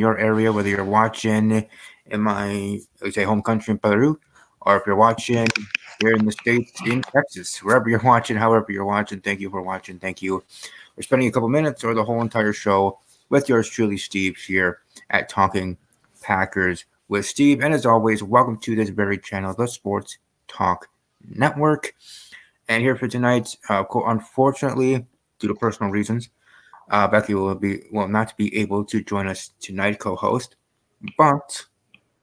your area, whether you're watching in my, let's say, home country in Peru, or if you're watching here in the States in Texas, wherever you're watching, however you're watching. Thank you for watching. Thank you for spending a couple minutes or the whole entire show with yours truly, Steve, here at Talking Packers with Steve. And as always, welcome to this very channel, the Sports Talk Network. And here for tonight, unfortunately, due to personal reasons, Becky will not be able to join us tonight, co-host. But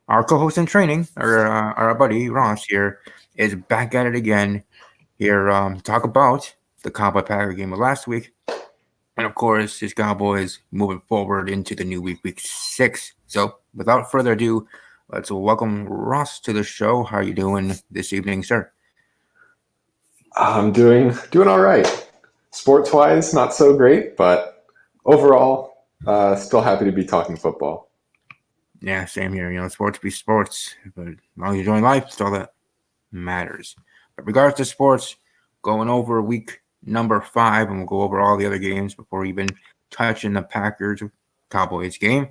our co-host in training, our buddy Ross here, is back at it again. Here, to talk about the Cowboy Packer game of last week, and of course, his Cowboys moving forward into the new week, week 6. So, without further ado, let's welcome Ross to the show. How are you doing this evening, sir? I'm doing all right. Sports wise, not so great, but overall, still happy to be talking football. Yeah, same here. Sports be sports, but as long as you're enjoying life, it's all that matters. But regards to sports, going over week number 5, and we'll go over all the other games before even touching the Packers Cowboys game.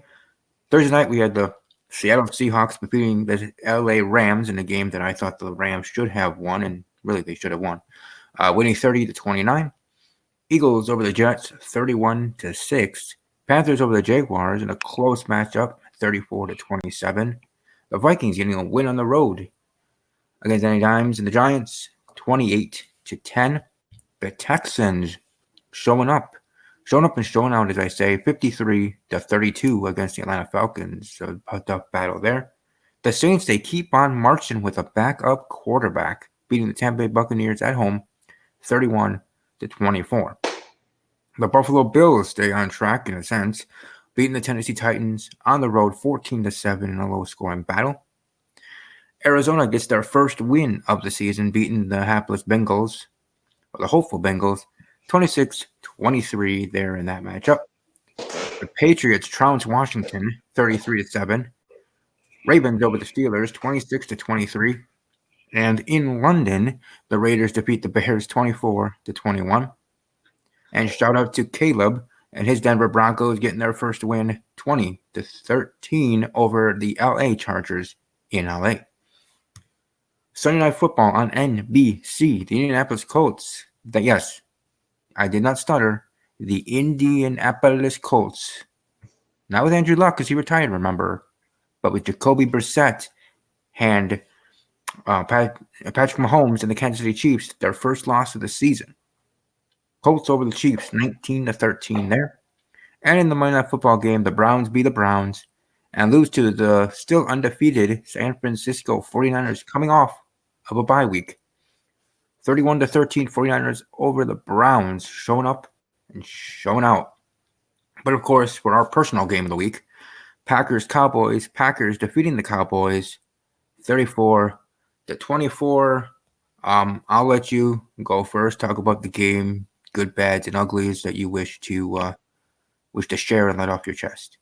Thursday night, we had the Seattle Seahawks defeating the LA Rams in a game that I thought the Rams should have won, and really they should have won, winning 30-29. Eagles over the Jets, 31-6. Panthers over the Jaguars in a close matchup, 34-27. The Vikings getting a win on the road against Danny Dimes and the Giants, 28-10. The Texans showing up and showing out, as I say, 53-32 against the Atlanta Falcons. So a tough battle there. The Saints, they keep on marching with a backup quarterback, beating the Tampa Bay Buccaneers at home, 31-24. The Buffalo Bills stay on track in a sense, beating the Tennessee Titans on the road 14-7 in a low-scoring battle. Arizona gets their first win of the season, beating the hapless Bengals, or the hopeful Bengals, 26-23 there in that matchup. The Patriots trounce Washington 33-7. Ravens over the Steelers 26-23. And in London, the Raiders defeat the Bears 24-21. And shout out to Caleb and his Denver Broncos getting their first win 20-13 over the LA Chargers in LA. Sunday Night Football on NBC, the Indianapolis Colts. Yes, I did not stutter. The Indianapolis Colts. Not with Andrew Luck because he retired, remember, but with Jacoby Brissett and Patrick Mahomes and the Kansas City Chiefs, their first loss of the season. Colts over the Chiefs, 19-13 there. And in the Monday Night Football game, the Browns beat the Browns and lose to the still undefeated San Francisco 49ers coming off of a bye week. 31-13 49ers over the Browns, showing up and showing out. But of course, for our personal game of the week, Packers-Cowboys, Packers defeating the Cowboys 34-24. I'll let you go first. Talk about the game, good, bads, and uglies that you wish to share and let off your chest.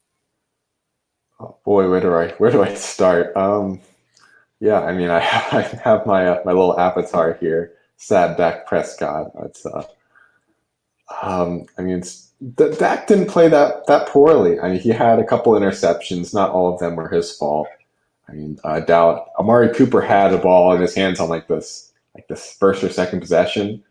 Oh boy, where do I start? Yeah, I mean, I have my little avatar here, sad Dak Prescott. I mean, Dak didn't play that poorly. I mean, he had a couple interceptions. Not all of them were his fault. I mean, Amari Cooper had a ball in his hands on like this first or second possession.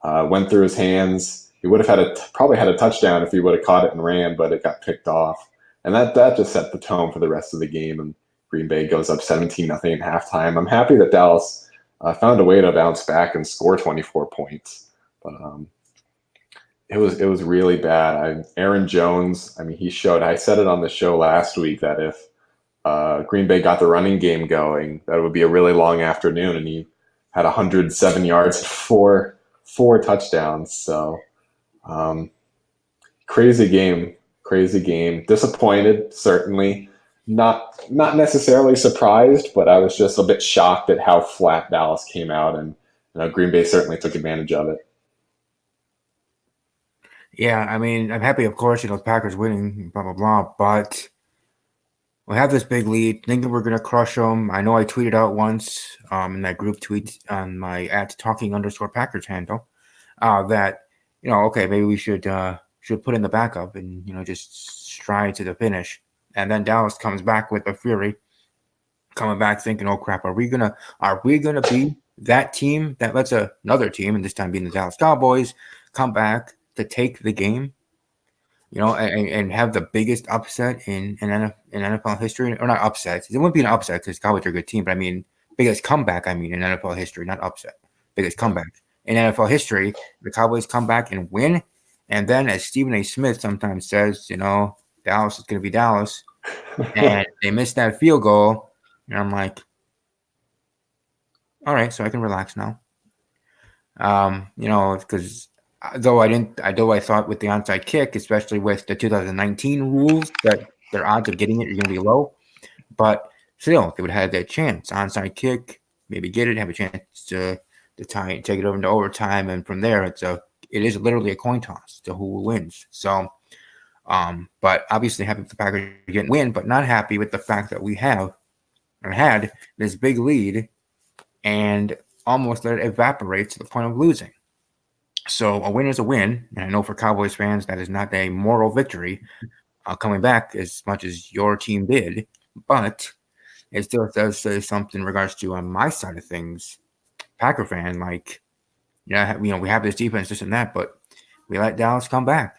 Went through his hands. He would have probably had a touchdown if he would have caught it and ran, but it got picked off. And that just set the tone for the rest of the game. And Green Bay goes up 17-0 at halftime. I'm happy that Dallas found a way to bounce back and score 24 points. But it was really bad. Aaron Jones, I mean, he showed. I said it on the show last week that if Green Bay got the running game going, that would be a really long afternoon. And he had 107 yards and four touchdowns. So crazy game. Disappointed, certainly. Not necessarily surprised, but I was just a bit shocked at how flat Dallas came out, and Green Bay certainly took advantage of it. Yeah, I mean, I'm happy, of course, the Packers winning, blah, blah, blah, but we have this big lead, thinking we're going to crush them. I know I tweeted out once in that group tweet on my @talking_Packers handle that, okay, maybe we should put in the backup and, just stride to the finish. And then Dallas comes back with a fury, coming back thinking, "Oh crap, are we gonna be that team that lets another team, and this time being the Dallas Cowboys, come back to take the game?" And have the biggest upset in NFL history, or not upset. It wouldn't be an upset because Cowboys are a good team, but I mean biggest comeback. I mean in NFL history, not upset. Biggest comeback in NFL history. The Cowboys come back and win, and then as Stephen A. Smith sometimes says, Dallas is going to be Dallas, and they miss that field goal, and I'm like, all right, so I can relax now. Because though I thought with the onside kick, especially with the 2019 rules, that their odds of getting it are going to be low, but still, they would have that chance. Onside kick, maybe get it, have a chance to tie, take it over into overtime, and from there, it is literally a coin toss to who wins. So, but obviously happy with the Packers getting win, but not happy with the fact that we had this big lead and almost let it evaporate to the point of losing. So a win is a win, and I know for Cowboys fans that is not a moral victory coming back as much as your team did, but it still does say something in regards to on my side of things, Packer fan, like, we have this defense, this and that, but we let Dallas come back,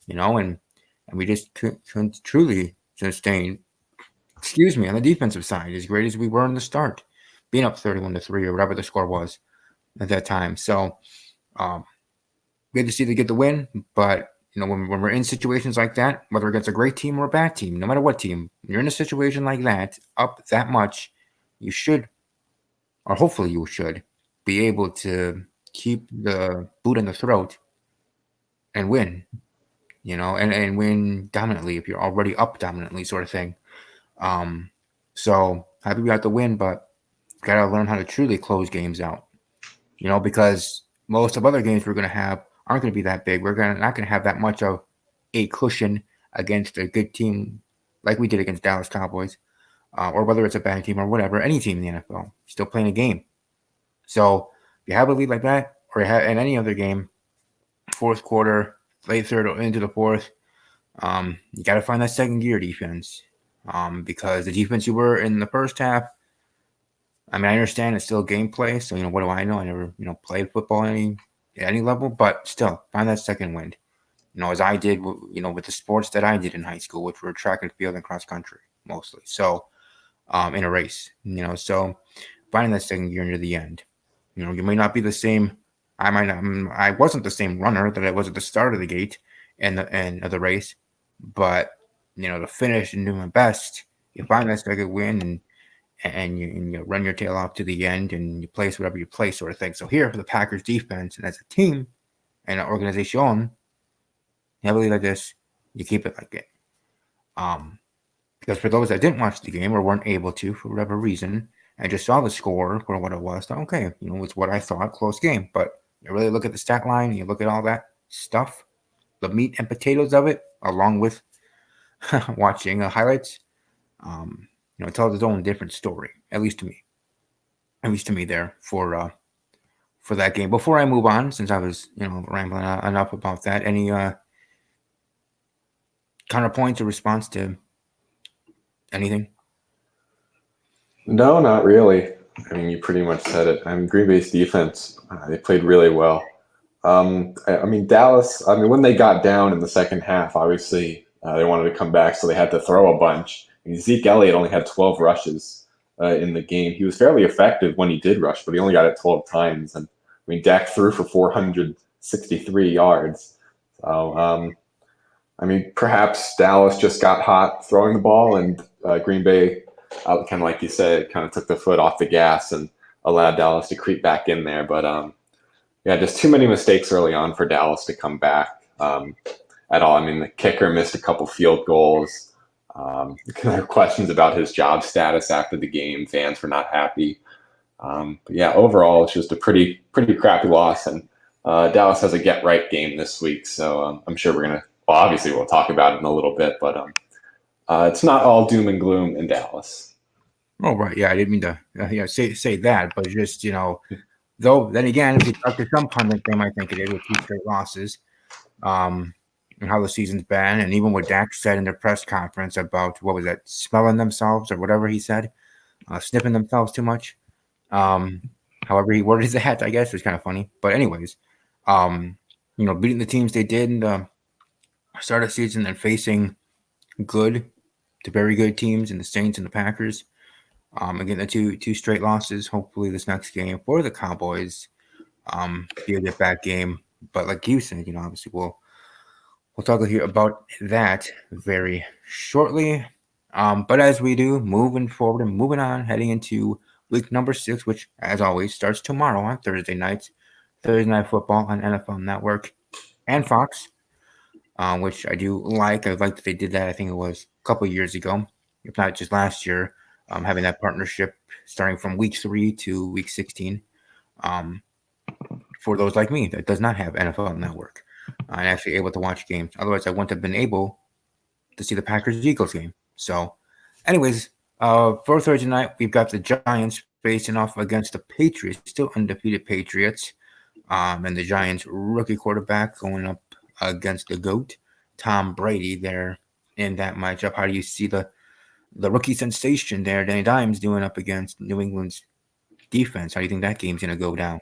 and we just couldn't truly sustain, on the defensive side, as great as we were in the start, being up 31-3 or whatever the score was at that time. So we had to see to get the win, but when we're in situations like that, whether against a great team or a bad team, no matter what team, when you're in a situation like that, up that much, you should, or hopefully you should, be able to keep the boot in the throat and win, and win dominantly if you're already up dominantly, sort of thing. So happy we got the win, but gotta learn how to truly close games out, because most of other games we're going to have aren't going to be that big. We're not going to have that much of a cushion against a good team like we did against Dallas Cowboys, or whether it's a bad team or whatever, any team in the NFL, still playing a game. So if you have a lead like that, or you have in any other game, fourth quarter, late third, or into the fourth, you got to find that second gear defense, because the defense you were in the first half, I mean, I understand it's still gameplay, so what do I know? I never played football at any level, but still find that second wind. As I did, with the sports that I did in high school, which were track and field and cross country mostly. So, in a race, so finding that second gear near the end. You may not be the same. I wasn't the same runner that I was at the start of the gate and the race, but to finish and do my best, you find that second win and you run your tail off to the end and you place whatever you place, sort of thing. So here for the Packers defense and as a team and an organization, heavily like this, you keep it like it. Because for those that didn't watch the game or weren't able to for whatever reason, and just saw the score for what it was, thought, okay, it's what I thought, close game. But you really look at the stat line, and you look at all that stuff, the meat and potatoes of it, along with watching highlights. It tells its own different story, at least to me. At least to me there for that game. Before I move on, since I was rambling enough about that, any counterpoints or response to anything? No, not really. I mean, you pretty much said it. I mean, Green Bay's defense, they played really well. I mean, Dallas, when they got down in the second half, obviously they wanted to come back, so they had to throw a bunch. I mean, Zeke Elliott only had 12 rushes in the game. He was fairly effective when he did rush, but he only got it 12 times. And I mean, Dak threw for 463 yards. So, I mean, perhaps Dallas just got hot throwing the ball, and Green Bay, kind of like you said, kind of took the foot off the gas and allowed Dallas to creep back in there. But yeah, just too many mistakes early on for Dallas to come back at all. I mean, the kicker missed a couple field goals. There are questions about his job status after the game. Fans were not happy. But yeah, overall, it's just a pretty crappy loss. And Dallas has a get right game this week, so I'm sure we're gonna. Well, obviously, we'll talk about it in a little bit, but it's not all doom and gloom in Dallas. Oh right, yeah, I didn't mean to say that, but just though then again, if you talk to some pundits, they might think it is with 2 straight losses. and how the season's been, and even what Dak said in their press conference about what was that, smelling themselves or whatever he said, sniffing themselves too much. However he worded that, I guess is kind of funny. But anyways, beating the teams they did in the start of the season and facing good to very good teams in the Saints and the Packers. And getting the two straight losses. Hopefully, this next game for the Cowboys be a get back game. But like you said, obviously we'll talk here about that very shortly. But as we do, moving forward and moving on, heading into week number 6, which, as always, starts tomorrow on Thursday nights. Thursday Night Football on NFL Network and Fox, which I do like. I like that they did that. I think it was a couple of years ago, if not just last year, having that partnership starting from week 3 to week 16. For those like me that does not have NFL Network, and actually able to watch games. Otherwise, I wouldn't have been able to see the Packers-Eagles game. So, anyways, for Thursday night, we've got the Giants facing off against the Patriots, still undefeated Patriots, and the Giants' rookie quarterback going up against the GOAT, Tom Brady, there in that matchup. How do you see the rookie sensation there, Danny Dimes, doing up against New England's defense? How do you think that game's going to go down?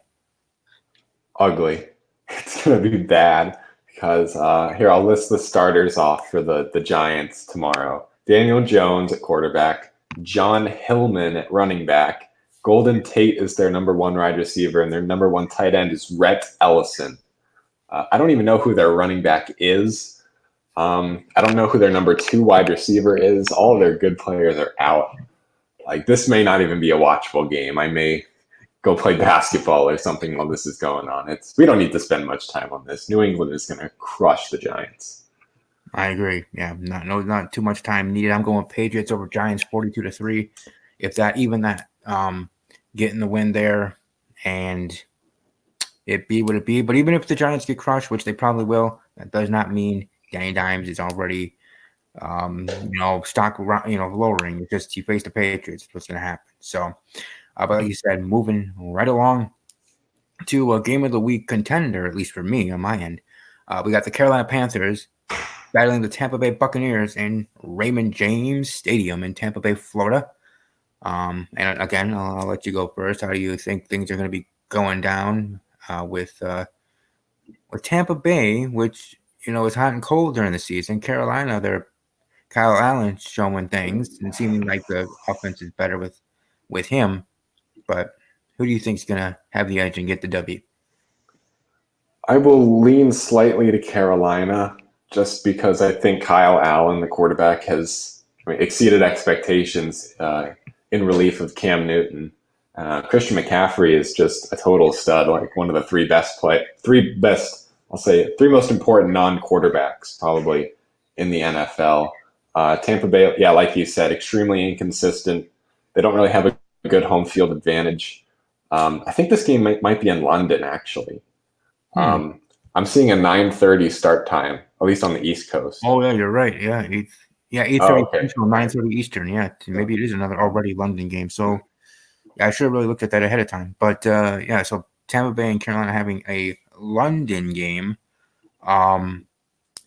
Ugly. It's going to be bad because here, I'll list the starters off for the Giants tomorrow. Daniel Jones at quarterback, John Hillman at running back, Golden Tate is their number 1 wide receiver, and their number 1 tight end is Rhett Ellison. I don't even know who their running back is. I don't know who their number 2 wide receiver is. All of their good players are out. Like, this may not even be a watchable game. I may go play basketball or something while this is going on. We don't need to spend much time on this. New England is going to crush the Giants. I agree. Yeah, not too much time needed. I'm going Patriots over Giants 42-3. If that, even that, getting the win there, and it be what it be. But even if the Giants get crushed, which they probably will, that does not mean Danny Dimes is already, stock, lowering. It's just you face the Patriots. What's going to happen? So, but like you said, moving right along to a game of the week contender, at least for me on my end, we got the Carolina Panthers battling the Tampa Bay Buccaneers in Raymond James Stadium in Tampa Bay, Florida. And again, I'll let you go first. How do you think things are going to be going down with Tampa Bay, which is hot and cold during the season? Carolina, they're Kyle Allen showing things and seeming like the offense is better with him. But who do you think is going to have the edge and get the W? I will lean slightly to Carolina just because I think Kyle Allen, the quarterback, has exceeded expectations in relief of Cam Newton. Christian McCaffrey is just a total stud, like one of the three most important non-quarterbacks probably in the NFL. Tampa Bay, yeah, like you said, extremely inconsistent. They don't really have a good home field advantage. I think this game might be in London, actually. I'm seeing a 9:30 start time, at least on the East Coast. Oh, yeah, you're right. Yeah, 8:30 Central, 9:30 Eastern. Yeah, maybe it is another already London game. So, yeah, I should have really looked at that ahead of time. But, yeah, so Tampa Bay and Carolina having a London game. And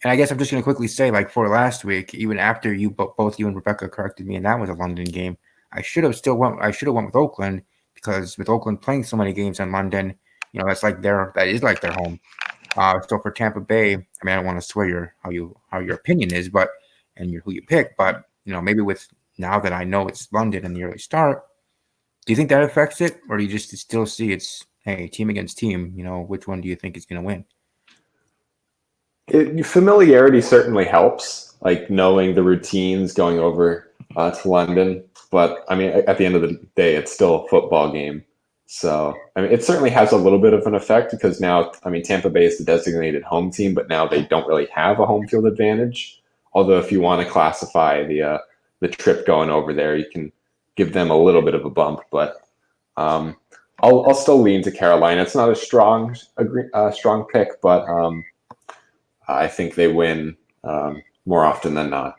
I guess I'm just going to quickly say, like, for last week, even after both you and Rebecca corrected me, and that was a London game, I should have went with Oakland, because with Oakland playing so many games in London, that is like their home. So for Tampa Bay, I mean, I don't want to sway how your opinion is, but who you pick, but maybe with now that I know it's London in the early start, do you think that affects it, or do you just still see it's team against team? Which one do you think is going to win? Familiarity certainly helps, like knowing the routines going over to London. But I mean, at the end of the day, it's still a football game. So, I mean, it certainly has a little bit of an effect because now, I mean, Tampa Bay is the designated home team, but now they don't really have a home field advantage. Although, if you want to classify the trip going over there, you can give them a little bit of a bump. But I'll still lean to Carolina. It's not a strong pick, but I think they win more often than not.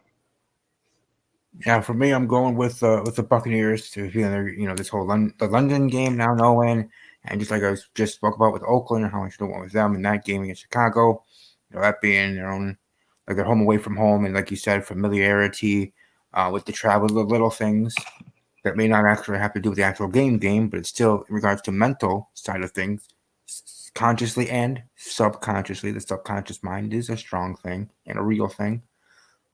Yeah, for me, I'm going with the Buccaneers to this whole the London game now knowing, and just like I just spoke about with Oakland, how I should have went with them in that game against Chicago, that being their own like they're home away from home, and like you said, familiarity with the travel, the little things that may not actually have to do with the actual game, but it's still in regards to mental side of things, consciously and subconsciously. The subconscious mind is a strong thing and a real thing.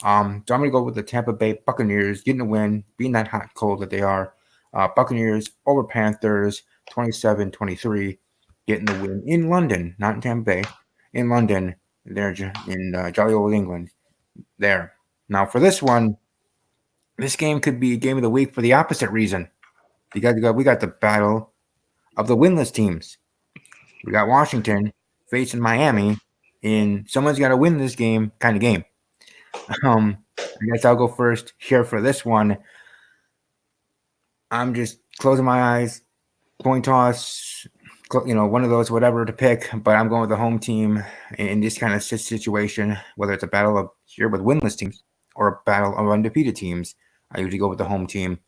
So I'm going to go with the Tampa Bay Buccaneers getting a win, being that hot and cold that they are. Buccaneers over Panthers, 27-23, getting the win in London, not in Tampa Bay, in London. There in jolly old England. There. Now for this one, this game could be game of the week for the opposite reason. Because we got the battle of the winless teams. We got Washington facing Miami in someone's got to win this game kind of game. I guess I'll go first here for this one. I'm just closing my eyes, coin toss, one of those, whatever to pick. But I'm going with the home team in this kind of situation, whether it's a battle of here with winless teams or a battle of undefeated teams. I usually go with the home team.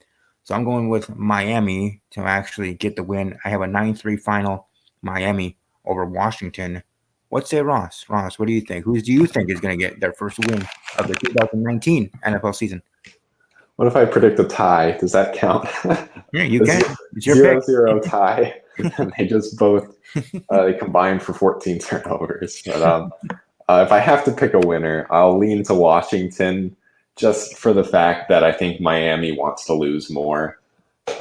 So I'm going with Miami to actually get the win. I have a 9-3 final, Miami over Washington. What say Ross? Ross, what do you think? Who do you think is going to get their first win of the 2019 NFL season? What if I predict a tie? Does that count? Yeah, you can. It's your 0-0 tie. And they just both they combined for 14 turnovers. But if I have to pick a winner, I'll lean to Washington just for the fact that I think Miami wants to lose more.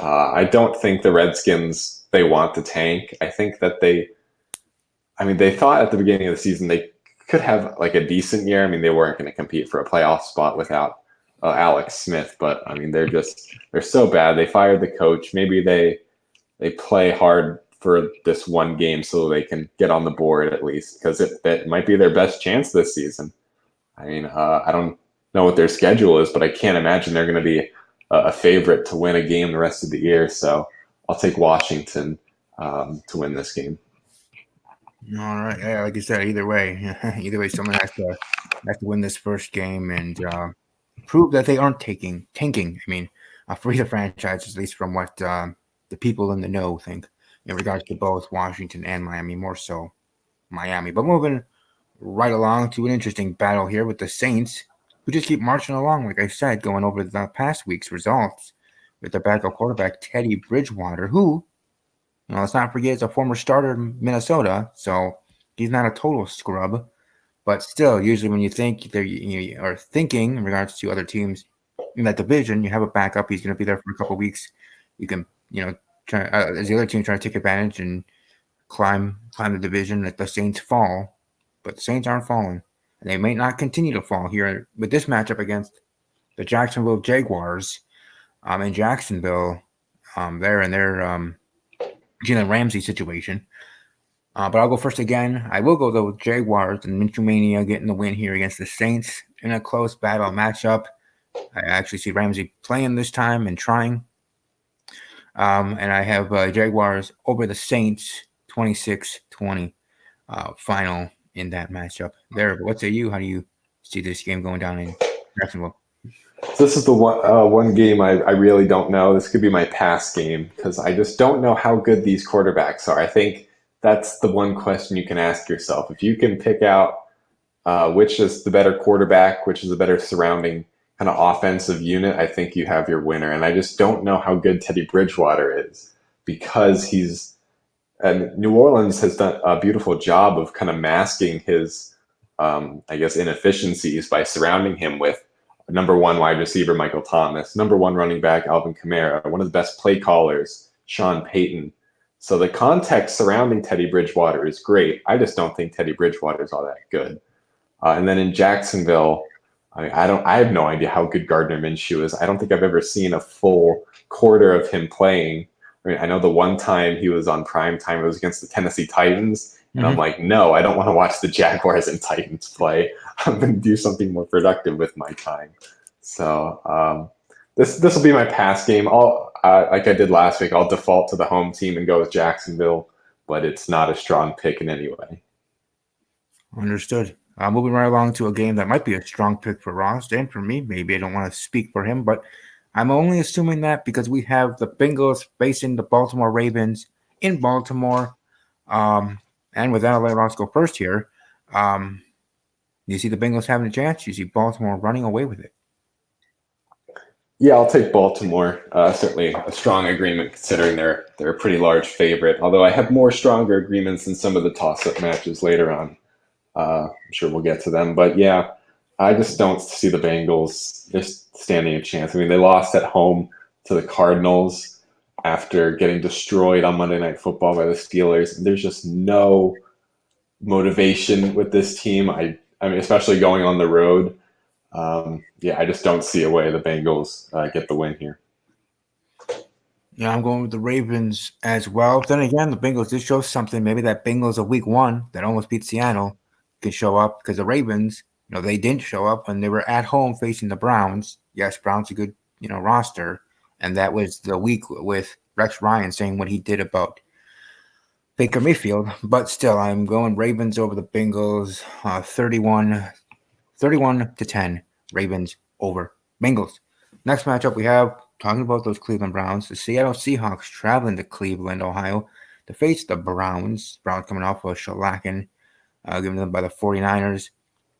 I don't think the Redskins, they want to tank. I think that they thought at the beginning of the season they could have like a decent year. I mean, they weren't going to compete for a playoff spot without Alex Smith, but I mean, they're so bad. They fired the coach. Maybe they play hard for this one game so they can get on the board at least, because it might be their best chance this season. I mean, I don't know what their schedule is, but I can't imagine they're going to be a favorite to win a game the rest of the year. So I'll take Washington to win this game. All right. Yeah, like you said, either way, someone has to win this first game and prove that they aren't tanking. I mean, for either franchise, at least from what the people in the know think in regards to both Washington and Miami, more so Miami. But moving right along to an interesting battle here with the Saints, who just keep marching along, like I said, going over the past week's results with their backup quarterback, Teddy Bridgewater, who, let's not forget, is a former starter in Minnesota, so he's not a total scrub. But still, usually when you think you are thinking in regards to other teams in that division, you have a backup. He's going to be there for a couple of weeks. You can, try, as the other team trying to take advantage and climb the division, let the Saints fall. But the Saints aren't falling, and they may not continue to fall here with this matchup against the Jacksonville Jaguars in Jacksonville. There in their Jalen Ramsey situation. But I'll go first again. I will go with Jaguars and Minshew Mania getting the win here against the Saints in a close battle matchup. I actually see Ramsey playing this time and trying. And I have Jaguars over the Saints 26-20 final in that matchup there. But what say you? How do you see this game going down in Jacksonville? This is the one game I really don't know. This could be my pass game because I just don't know how good these quarterbacks are. I think that's the one question you can ask yourself. If you can pick out which is the better quarterback, which is the better surrounding kind of offensive unit, I think you have your winner. And I just don't know how good Teddy Bridgewater is because and New Orleans has done a beautiful job of kind of masking his, inefficiencies by surrounding him with number one wide receiver, Michael Thomas, number one running back, Alvin Kamara, one of the best play callers, Sean Payton. So the context surrounding Teddy Bridgewater is great. I just don't think Teddy Bridgewater is all that good. And then in Jacksonville, I have no idea how good Gardner Minshew is. I don't think I've ever seen a full quarter of him playing. I mean, I know the one time he was on prime time, it was against the Tennessee Titans. And I'm like, no, I don't want to watch the Jaguars and Titans play. I'm going to do something more productive with my time. So this will be my pass game. Like I did last week, I'll default to the home team and go with Jacksonville, but it's not a strong pick in any way. Understood. Moving right along to a game that might be a strong pick for Ross and for me. Maybe I don't want to speak for him, but I'm only assuming that because we have the Bengals facing the Baltimore Ravens in Baltimore. And with that, I'll let Ross go first here. You see the Bengals having a chance. You see Baltimore running away with it. Yeah, I'll take Baltimore. Certainly a strong agreement considering they're a pretty large favorite. Although I have more stronger agreements than some of the toss-up matches later on. I'm sure we'll get to them, but yeah, I just don't see the Bengals just standing a chance. I mean, they lost at home to the Cardinals after getting destroyed on Monday Night Football by the Steelers. There's just no motivation with this team. I mean, especially going on the road. Yeah, I just don't see a way the Bengals get the win here. Yeah, I'm going with the Ravens as well. Then again, the Bengals did show something. Maybe that Bengals of week one that almost beat Seattle can show up because the Ravens, they didn't show up when they were at home facing the Browns. Yes, Browns a good, roster. And that was the week with Rex Ryan saying what he did about Baker Mayfield. But still, I'm going Ravens over the Bengals, 31 to 10. Ravens over Bengals. Next matchup we have, talking about those Cleveland Browns, the Seattle Seahawks traveling to Cleveland, Ohio to face the Browns. Browns coming off of a shellacking given them by the 49ers.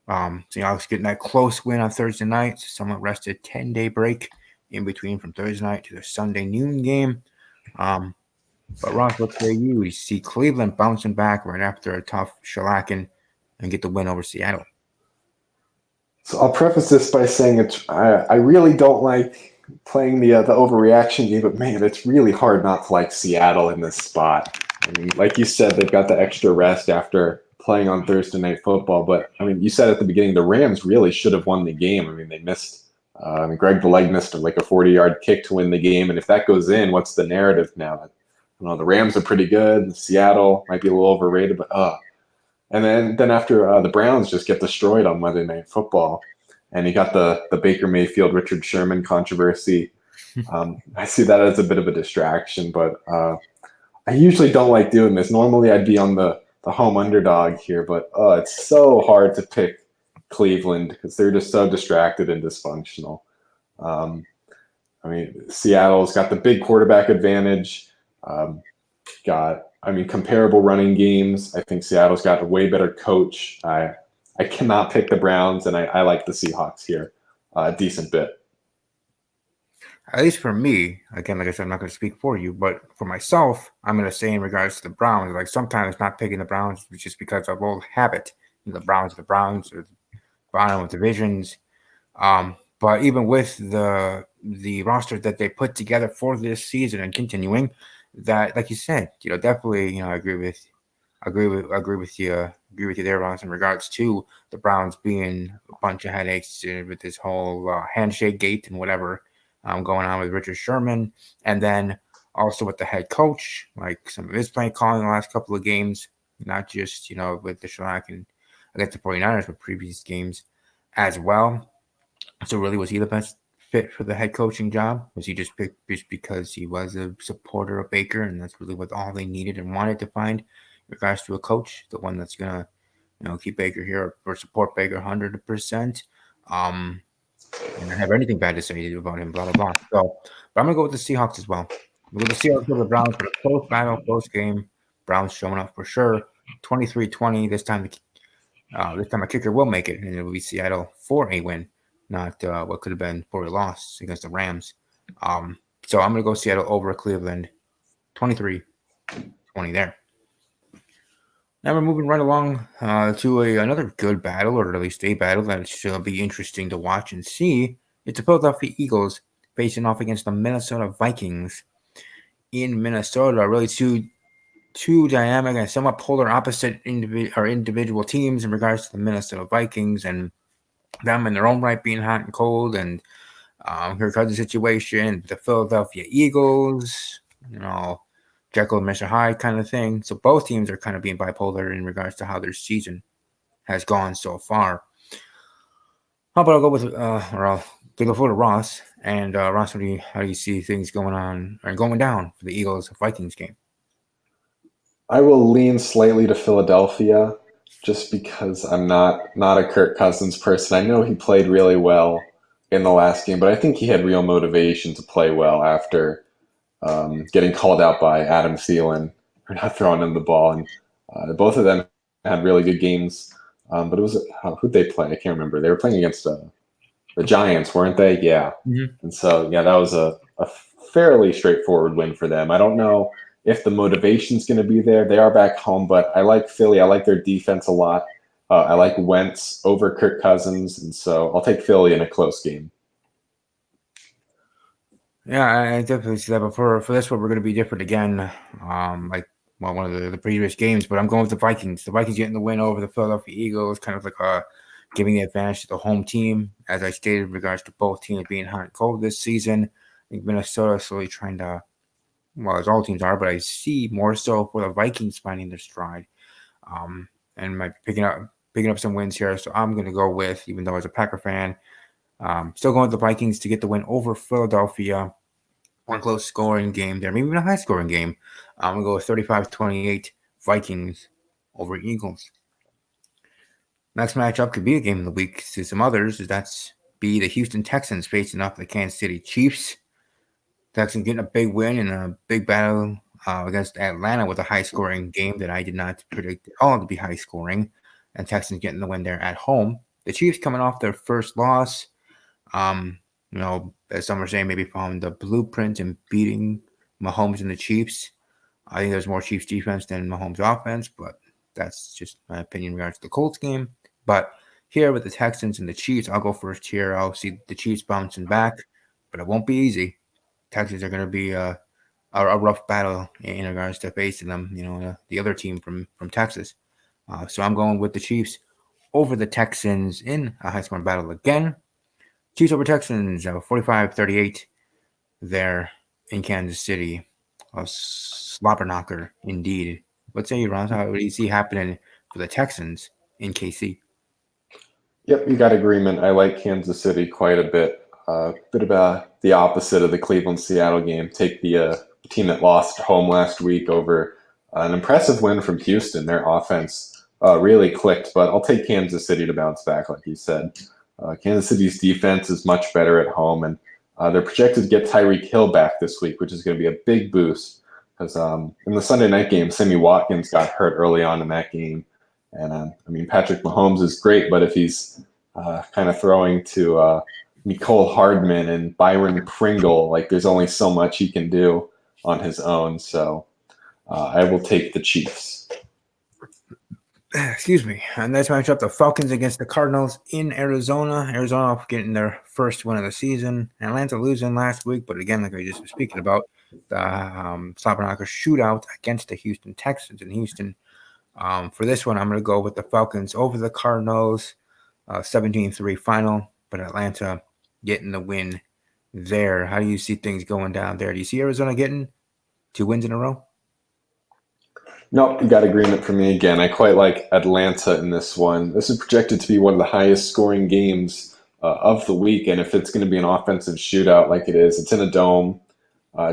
Seahawks getting that close win on Thursday night, somewhat rested 10-day break in between from Thursday night to the Sunday noon game. But Ross, what say you? You see Cleveland bouncing back right after a tough shellacking and get the win over Seattle. So I'll preface this by saying I really don't like playing the overreaction game, but man, it's really hard not to like Seattle in this spot. I mean, like you said, they've got the extra rest after playing on Thursday Night Football. But I mean, you said at the beginning the Rams really should have won the game. I mean, they missed. Greg the Leg missed like a 40-yard kick to win the game, and if that goes in, what's the narrative now? The Rams are pretty good. Seattle might be a little overrated, but and then after the Browns just get destroyed on Monday Night Football, and you got the Baker Mayfield Richard Sherman controversy. I see that as a bit of a distraction, but I usually don't like doing this. Normally, I'd be on the home underdog here, but it's so hard to pick Cleveland because they're just so distracted and dysfunctional. I mean, Seattle's got the big quarterback advantage. Comparable running games. I think Seattle's got a way better coach. I cannot pick the Browns, and I like the Seahawks here a decent bit. At least for me, again, like I said, I'm not going to speak for you, but for myself, I'm going to say in regards to the Browns, like sometimes not picking the Browns is just because of old habit. The Browns or the bottom of divisions. But even with the roster that they put together for this season and continuing, that, like you said, definitely, I agree with you there, Ross, in regards to the Browns being a bunch of headaches with this whole handshake gate and whatever going on with Richard Sherman, and then also with the head coach, like some of his play calling the last couple of games, not just with the shellacking against the 49ers, but previous games as well. So really, was he the best fit for the head coaching job? Was he just picked just because he was a supporter of Baker, and that's really what all they needed and wanted to find in regards to a coach, the one that's gonna, keep Baker here or support Baker 100%. And not have anything bad to say about him, blah blah blah. So, but I'm gonna go with the Seahawks as well. With the Seahawks over the Browns for a close battle, close game. Browns showing up for sure. 23-20. This time a kicker will make it, and it will be Seattle for a win, not what could have been for a loss against the Rams. So I'm going to go Seattle over Cleveland, 23-20 there. Now we're moving right along to another good battle, or at least a battle that should be interesting to watch and see. It's the Philadelphia Eagles facing off against the Minnesota Vikings in Minnesota. Really two dynamic and somewhat polar opposite individual teams in regards to the Minnesota Vikings and them in their own right being hot and cold, and Kirk Cousins situation, the Philadelphia Eagles, Jekyll and Mr. Hyde kind of thing. So both teams are kind of being bipolar in regards to how their season has gone so far. How about I'll go with I'll give the floor to Ross. And Ross, how do you see things going on or going down for the Eagles Vikings game? I will lean slightly to Philadelphia just because I'm not a Kirk Cousins person. I know he played really well in the last game, but I think he had real motivation to play well after getting called out by Adam Thielen for not throwing him the ball. And both of them had really good games. But it was who'd they play? I can't remember. They were playing against the Giants, weren't they? Yeah. Mhm. And so, yeah, that was a fairly straightforward win for them. I don't know if the motivation's going to be there. They are back home, but I like Philly. I like their defense a lot. I like Wentz over Kirk Cousins, and so I'll take Philly in a close game. Yeah, I definitely see that. But for this one, we're going to be different again. One of the previous games, but I'm going with the Vikings. The Vikings getting the win over the Philadelphia Eagles, kind of like giving the advantage to the home team, as I stated, in regards to both teams being hot and cold this season. I think Minnesota slowly trying to, well, as all teams are, but I see more so for the Vikings finding their stride, and might be picking up some wins here. So I'm going to go with, even though as a Packer fan, still going with the Vikings to get the win over Philadelphia. One close scoring game there, maybe even a high scoring game. I'm going to go with 35-28 Vikings over Eagles. Next matchup could be a game of the week to some others. That's be the Houston Texans facing off the Kansas City Chiefs. Texans getting a big win in a big battle against Atlanta with a high scoring game that I did not predict at all to be high scoring. And Texans getting the win there at home. The Chiefs coming off their first loss. As some are saying, maybe following the blueprint and beating Mahomes and the Chiefs. I think there's more Chiefs defense than Mahomes offense, but that's just my opinion in regards to the Colts game. But here with the Texans and the Chiefs, I'll go first here. I'll see the Chiefs bouncing back, but it won't be easy. Texans are going to be a rough battle in regards to facing them, the other team from Texas. So I'm going with the Chiefs over the Texans in a high-scoring battle again. Chiefs over Texans, 45-38 there in Kansas City. A slobber knocker, indeed. What say you, Ron? What do you see happening for the Texans in KC? Yep, you got agreement. I like Kansas City quite a bit. Bit about the opposite of the Cleveland-Seattle game. Take the team that lost home last week over an impressive win from Houston. Their offense really clicked, but I'll take Kansas City to bounce back, like you said. Kansas City's defense is much better at home, and they're projected to get Tyreek Hill back this week, which is going to be a big boost. Because in the Sunday night game, Sammy Watkins got hurt early on in that game. And Patrick Mahomes is great, but if he's kind of throwing to Nicole Hardman and Byron Pringle, like there's only so much he can do on his own. So I will take the Chiefs. Excuse me. And that's matchup, the Falcons against the Cardinals in Arizona. Arizona getting their first win of the season. Atlanta losing last week, but again, like I just was speaking about, the slobber knocker shootout against the Houston Texans in Houston. For this one, I'm going to go with the Falcons over the Cardinals, 17-3 final, but Atlanta getting the win there. How do you see things going down there? Do you see Arizona getting 2 wins in a row? Nope, you got agreement for me again. I quite like Atlanta in this one. This is projected to be one of the highest scoring games of the week, and if it's going to be an offensive shootout like it is, it's in a dome.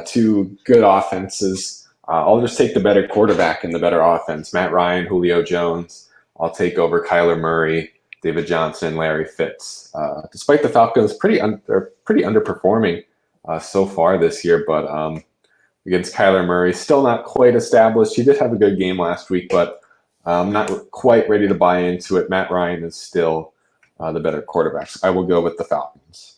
Two good offenses. I'll just take the better quarterback and the better offense. Matt Ryan, Julio Jones. I'll take over Kyler Murray, David Johnson, Larry Fitz. Despite the Falcons they're pretty underperforming so far this year, but against Kyler Murray, still not quite established. He did have a good game last week, but I'm not quite ready to buy into it. Matt Ryan is still the better quarterback. So I will go with the Falcons.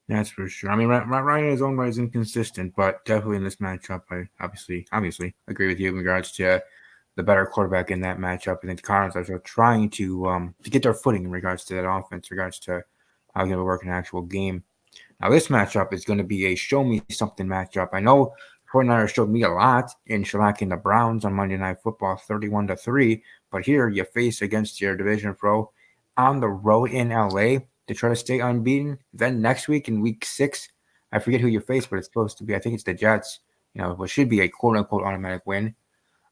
That's for sure. Ryan in his own right is inconsistent, but definitely in this matchup, I obviously agree with you in regards to the better quarterback in that matchup. I think the Cardinals are trying to get their footing in regards to that offense, in regards to how it's going to work in an actual game. Now, this matchup is going to be a show-me-something matchup. I know 49ers showed me a lot in shellacking the Browns on Monday Night Football 31-3, but here you face against your division foe on the road in LA to try to stay unbeaten. Then next week in week 6, I forget who you face, but it's supposed to be, I think it's the Jets, what should be a quote-unquote automatic win.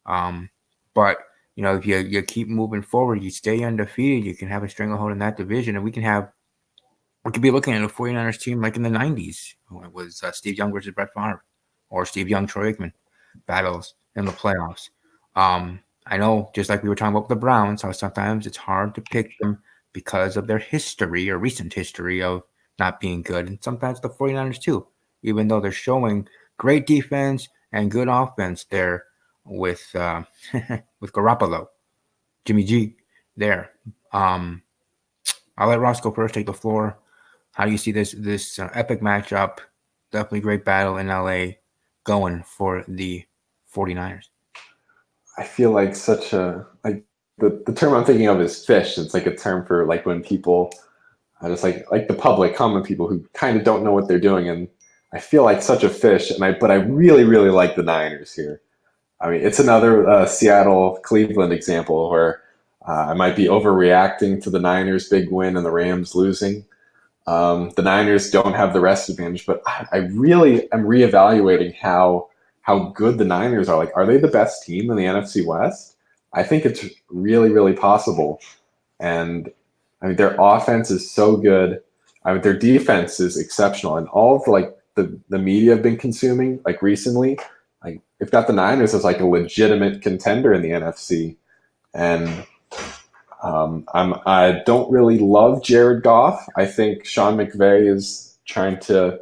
But, if you keep moving forward, you stay undefeated, you can have a stranglehold in that division, and we could be looking at a 49ers team like in the 90s when it was Steve Young versus Brett Favre or Steve Young, Troy Aikman battles in the playoffs. I know, just like we were talking about the Browns, how sometimes it's hard to pick them because of their history or recent history of not being good. And sometimes the 49ers too, even though they're showing great defense and good offense there with with Garoppolo, Jimmy G there. Um, I'll let Ross go first. Take the floor. How do you see this epic matchup? Definitely great battle in LA going for the 49ers. I feel like such a like the term I'm thinking of is fish. It's like a term for like when people just like the public, common people who kind of don't know what they're doing, and I feel like such a fish. But I really really like the Niners here. I mean, it's another Seattle Cleveland example where I might be overreacting to the Niners' big win and the Rams losing. The Niners don't have the rest advantage, but I really am reevaluating how good the Niners are. Like, are they the best team in the NFC West? I think it's really, really possible. And I mean, their offense is so good. I mean, their defense is exceptional, and all of the media have been consuming like recently. Like, they've got the Niners as like a legitimate contender in the NFC, and I don't really love Jared Goff. I think Sean McVay is trying to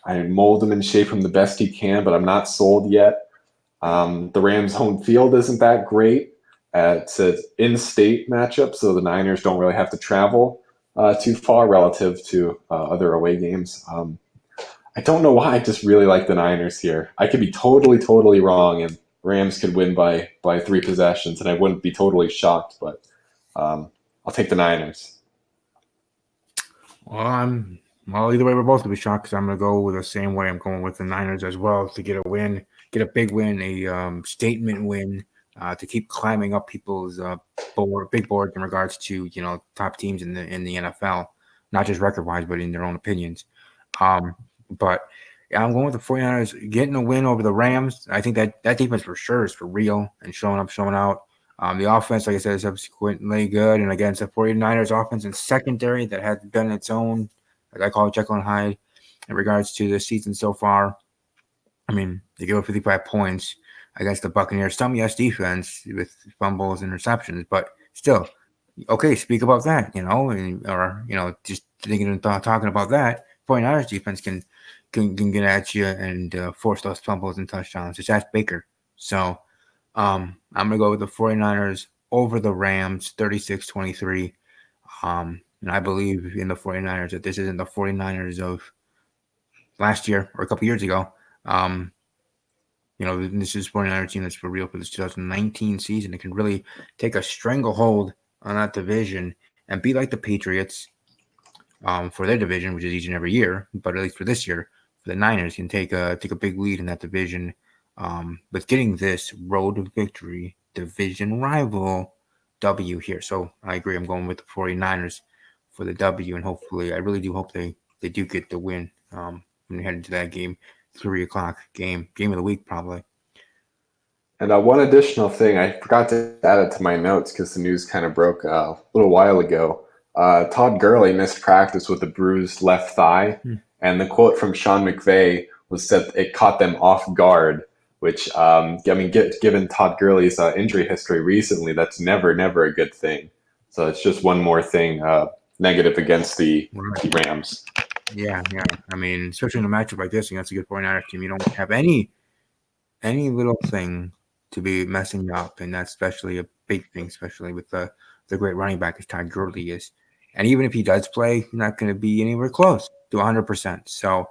mold him and shape him the best he can, but I'm not sold yet. The Rams' home field isn't that great. It's an in-state matchup, so the Niners don't really have to travel too far relative to other away games. I don't know why. I just really like the Niners here. I could be totally, totally wrong, and Rams could win by 3 possessions, and I wouldn't be totally shocked. But I'll take the Niners. Well, either way, we're both gonna be shocked because I'm gonna go with the same way. I'm going with the Niners as well to get a win, get a big win, a statement win, to keep climbing up people's big board in regards to top teams in the NFL, not just record wise, but in their own opinions. But yeah, I'm going with the 49ers getting a win over the Rams. I think that defense for sure is for real and showing up, showing out. The offense, like I said, is subsequently good. And against the 49ers offense and secondary that has done its own, like I call it Jekyll and Hyde, in regards to the season so far. I mean, they give up 55 points against the Buccaneers. Some yes defense with fumbles, interceptions, but still, okay, speak about that, or just thinking and talking about that. 49ers defense can get at you and force those fumbles and touchdowns. Just ask Baker. So I'm going to go with the 49ers over the Rams, 36-23. And I believe in the 49ers that this isn't the 49ers of last year or a couple years ago. This is 49ers team that's for real for this 2019 season. It can really take a stranglehold on that division and be like the Patriots for their division, which is each and every year. But at least for this year, for the Niners, can take a big lead in that division. With getting this road victory, division rival W here. So I agree. I'm going with the 49ers for the W, and hopefully, I really do hope they do get the win when we head into that game, 3:00 game of the week probably. And one additional thing, I forgot to add it to my notes because the news kind of broke a little while ago. Todd Gurley missed practice with a bruised left thigh, and the quote from Sean McVay was that it caught them off guard. Which, given Todd Gurley's injury history recently, that's never a good thing. So it's just one more thing negative against the Rams. Yeah. I mean, especially in a matchup like this against a good 49ers team, you don't have any little thing to be messing up, and that's especially a big thing, especially with the great running back as Todd Gurley is. And even if he does play, he's not going to be anywhere close to 100%. So,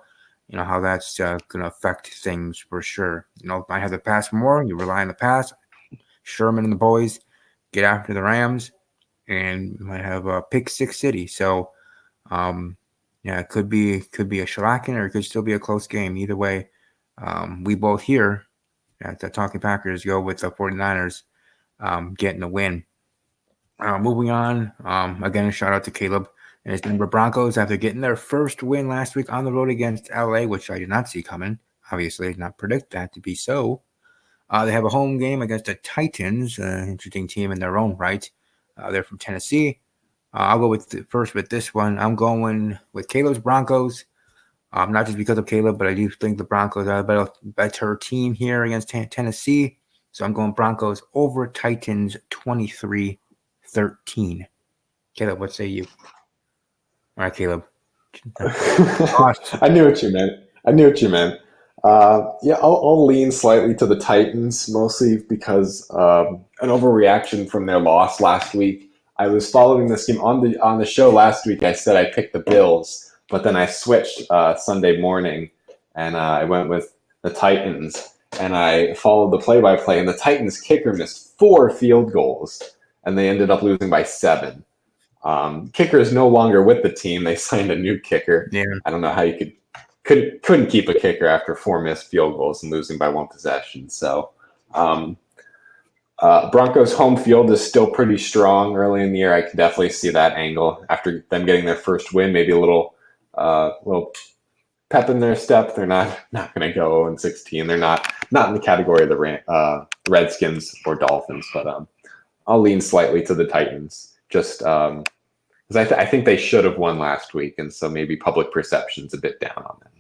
how that's going to affect things for sure. Might have to pass more. You rely on the pass. Sherman and the boys get after the Rams, and you might have a pick six city. So, it could be a shellacking, or it could still be a close game. Either way, we both here at the Talking Packers go with the 49ers getting the win. Moving on, again, a shout out to Caleb and his Denver Broncos after getting their first win last week on the road against LA, which I did not see coming. Obviously, I did not predict that to be so. They have a home game against the Titans, an interesting team in their own right. They're from Tennessee. I'll go first with this one. I'm going with Caleb's Broncos, not just because of Caleb, but I do think the Broncos are a better team here against Tennessee. So I'm going Broncos over Titans 23-13. Caleb, what say you? All right, Caleb. I knew what you meant. I'll lean slightly to the Titans, mostly because an overreaction from their loss last week. I was following this game on the show last week. I said I picked the Bills, but then I switched Sunday morning, and I went with the Titans, and I followed the play-by-play. And the Titans kicker missed 4 field goals, and they ended up losing by 7. Kicker is no longer with the team. They signed a new kicker. Yeah. I don't know how you couldn't keep a kicker after 4 missed field goals and losing by 1 possession. So. Broncos home field is still pretty strong early in the year. I can definitely see that angle after them getting their first win. Maybe a little pep in their step. They're not going to go 0-16. They're not in the category of the Redskins or Dolphins, but I'll lean slightly to the Titans just because I think they should have won last week, and so maybe public perception's a bit down on them.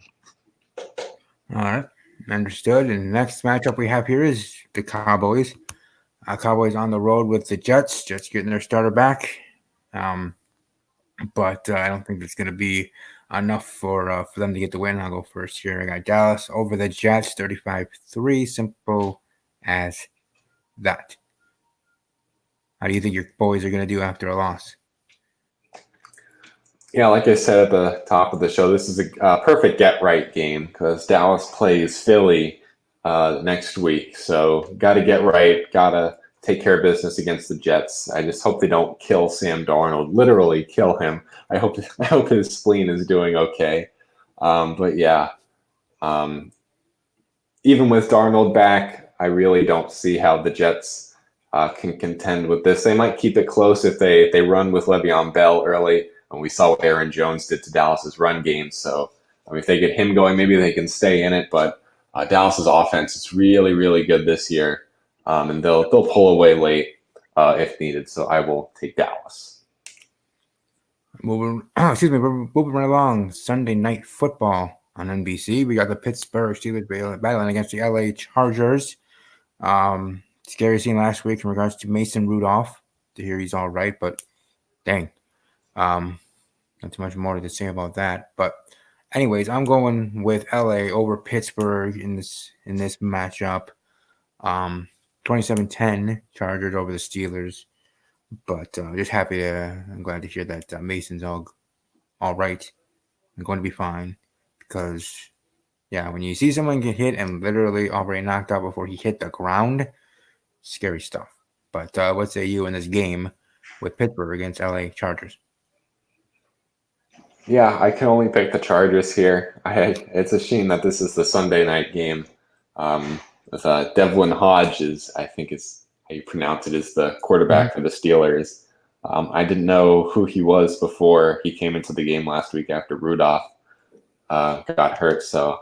All right, understood. And the next matchup we have here is the Cowboys. Cowboys on the road with the Jets. Jets getting their starter back, but I don't think it's going to be enough for them to get the win. I'll go first here. I got Dallas over the Jets, 35-3. Simple as that. How do you think your boys are going to do after a loss? Yeah, like I said at the top of the show, this is a perfect get-right game because Dallas plays Philly next week. So got to get right, got to take care of business against the Jets. I just hope they don't kill Sam Darnold, literally kill him. I hope his spleen is doing okay. But yeah, even with Darnold back, I really don't see how the Jets can contend with this. They might keep it close if they run with Le'Veon Bell early. And we saw what Aaron Jones did to Dallas's run game. So if they get him going, maybe they can stay in it. But Dallas's offense is really, really good this year, and they'll pull away late if needed. So I will take Dallas. Moving right along. Sunday Night Football on NBC. We got the Pittsburgh Steelers battling against the LA Chargers. Scary scene last week in regards to Mason Rudolph. To hear he's all right, but dang, not too much more to say about that. But anyways, I'm going with LA over Pittsburgh in this matchup. 27-10 Chargers over the Steelers. But just I'm glad to hear that Mason's all right and going to be fine. Because, yeah, when you see someone get hit and literally already knocked out before he hit the ground, scary stuff. But what say you in this game with Pittsburgh against LA Chargers? Yeah, I can only pick the Chargers here. It's a shame that this is the Sunday night game. With Devlin Hodges, I think is how you pronounce it, is the quarterback for the Steelers. I didn't know who he was before he came into the game last week after Rudolph got hurt. So,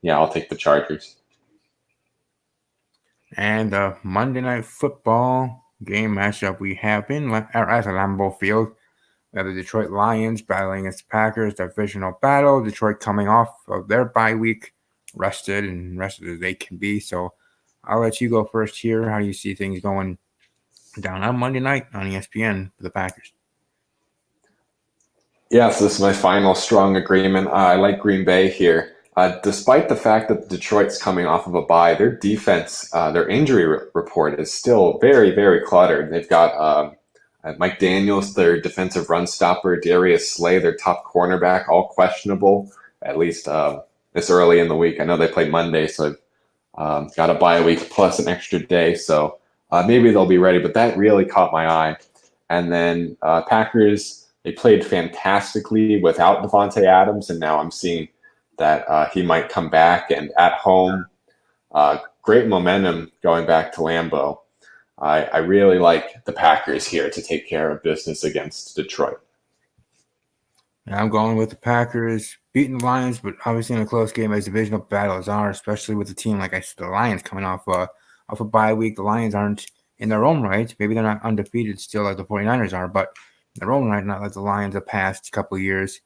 yeah, I'll take the Chargers. And the Monday Night Football game matchup we have at Lambeau Field. We have the Detroit Lions battling against the Packers, divisional battle. Detroit coming off of their bye week, rested as they can be. So I'll let you go first here. How do you see things going down on Monday night on ESPN for the Packers? Yes, this is my final strong agreement. I like Green Bay here. Despite the fact that Detroit's coming off of a bye, their defense, their injury report is still very, very cluttered. They've got Mike Daniels, their defensive run stopper, Darius Slay, their top cornerback, all questionable, at least this early in the week. I know they played Monday, so got a bye week plus an extra day, so maybe they'll be ready, but that really caught my eye. And then Packers, they played fantastically without Devontae Adams, and now I'm seeing that he might come back, and at home, great momentum going back to Lambeau. I really like the Packers here to take care of business against Detroit. I'm going with the Packers beating the Lions, but obviously in a close game as divisional battles are, especially with a team like I said, the Lions coming off a bye week. The Lions aren't in their own right. Maybe they're not undefeated still like the 49ers are, but in their own right, not like the Lions the past couple of years.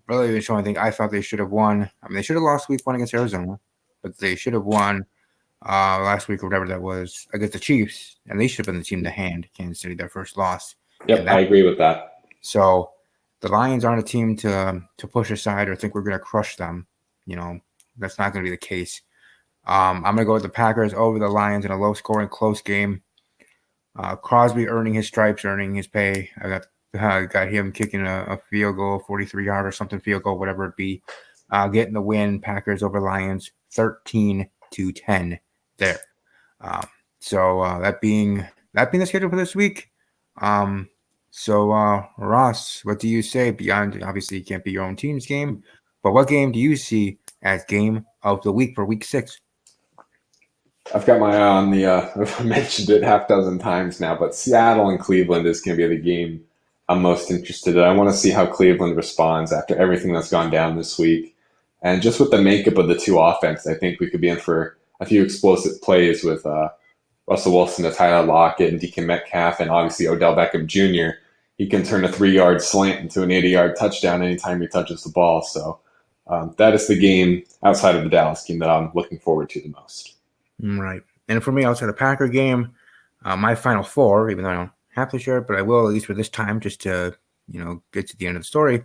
Really even showing, I think I thought they should have won. I mean, they should have lost week 1 against Arizona, but they should have won last week or whatever that was against the Chiefs, and they should have been the team to hand Kansas City their first loss. Yep, I agree with that. So the Lions aren't a team to push aside or think we're going to crush them. You know, that's not going to be the case. I'm going to go with the Packers over the Lions in a low-scoring, close game. Crosby earning his stripes, earning his pay. I got him kicking a field goal, 43-yard or something field goal, whatever it be. Getting the win, Packers over Lions, 13-10 there. So that being the schedule for this week. So Ross, what do you say beyond? Obviously, it can't be your own team's game, but what game do you see as game of the week for Week 6? I've got my eye on the. I've mentioned it half dozen times now, but Seattle and Cleveland is going to be the game I'm most interested in. I want to see how Cleveland responds after everything that's gone down this week, and just with the makeup of the two offense, I think we could be in for a few explosive plays with Russell Wilson to Tyler Lockett and DK Metcalf, and obviously Odell Beckham Jr. He can turn a 3-yard slant into an 80-yard touchdown anytime he touches the ball. So that is the game outside of the Dallas game that I'm looking forward to the most. Right. And for me, outside the Packer game, my final four, even though I don't have to share it, but I will at least for this time, just to get to the end of the story.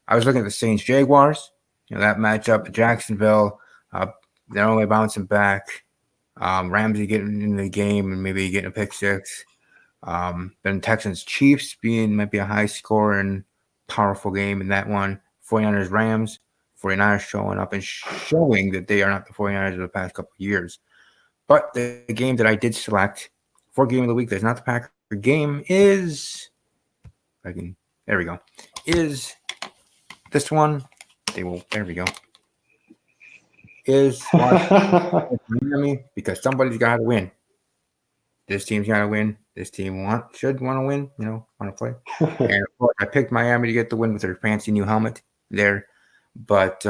I was looking at the Saints Jaguars. That matchup, Jacksonville. They're only bouncing back. Ramsey getting into the game and maybe getting a pick six. Then Texans Chiefs might be a high score and powerful game in that one. 49ers Rams. 49ers showing up and showing that they are not the 49ers of the past couple of years. But the game that I did select for game of the week that's not the Packer game is there we go. Is this one. There we go. Is Miami, because somebody's got to win. This team's got to win. This team should want to win, want to play. And of course, I picked Miami to get the win with their fancy new helmet there. But,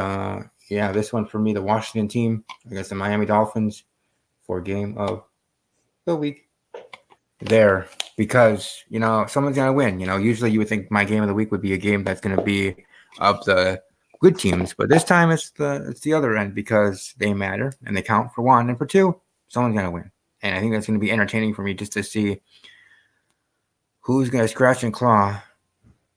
this one for me, the Washington team against the Miami Dolphins for game of the week there. Because, someone's going to win. Usually you would think my game of the week would be a game that's going to be of the good teams. But this time it's the other end because they matter and they count for one. And for two, someone's going to win. And I think that's going to be entertaining for me just to see who's going to scratch and claw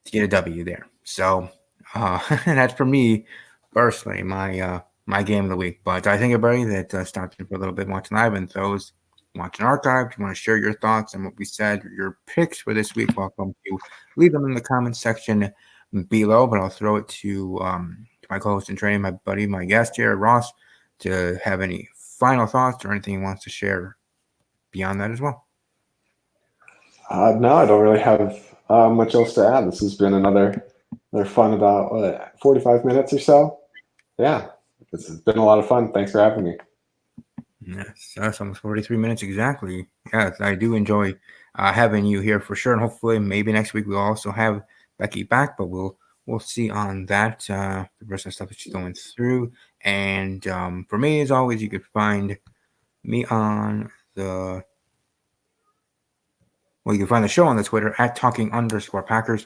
to get a W there. So that's for me personally, my game of the week. But I think everybody that stopped in for a little bit watching live and those watching archive, if you want to share your thoughts on what we said, your picks for this week, welcome to leave them in the comments section below. But I'll throw it to my co-host in training, my buddy, my guest here, Ross, to have any final thoughts or anything he wants to share beyond that as well. No, I don't really have much else to add. This has been another fun about 45 minutes or so. Yeah, this has been a lot of fun. Thanks for having me. Yes, that's almost 43 minutes exactly. Yes, I do enjoy having you here for sure. And hopefully maybe next week we'll also have Becky back, but we'll see on that, the rest of the stuff that she's going through. And for me, as always, you can find me on you can find the show on the Twitter at talking_Packers.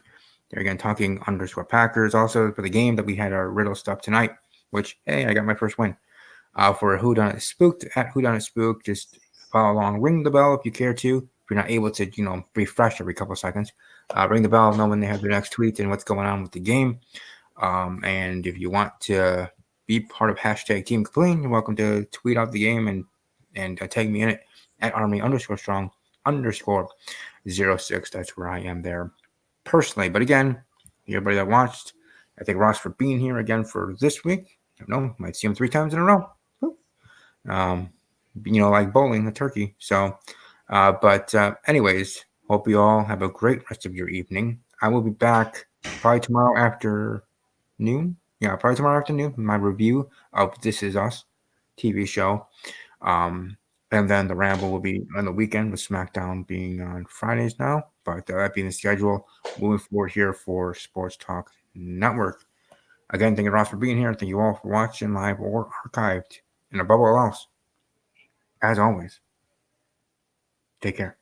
There again, talking_Packers. Also for the game that we had our riddle stuff tonight, which, hey, I got my first win. For Who Done It Spooked at Who Done It Spooked. Just follow along. Ring the bell if you care to. If you're not able to, refresh every couple of seconds, ring the bell, know when they have their next tweet and what's going on with the game. And if you want to be part of hashtag Team Complete, you're welcome to tweet out the game and tag me in it at Army_Strong_06. That's where I am there personally. But again, everybody that watched, I thank Ross for being here again for this week. I don't know, might see him 3 times in a row. Like bowling a turkey. So, anyways, hope you all have a great rest of your evening. I will be back probably tomorrow afternoon. Yeah, probably tomorrow afternoon. My review of This Is Us TV show. And then the ramble will be on the weekend with SmackDown being on Fridays now. But that being the schedule, moving forward here for Sports Talk Network. Again, thank you, Ross, for being here. Thank you all for watching live or archived. And above all else, as always, take care.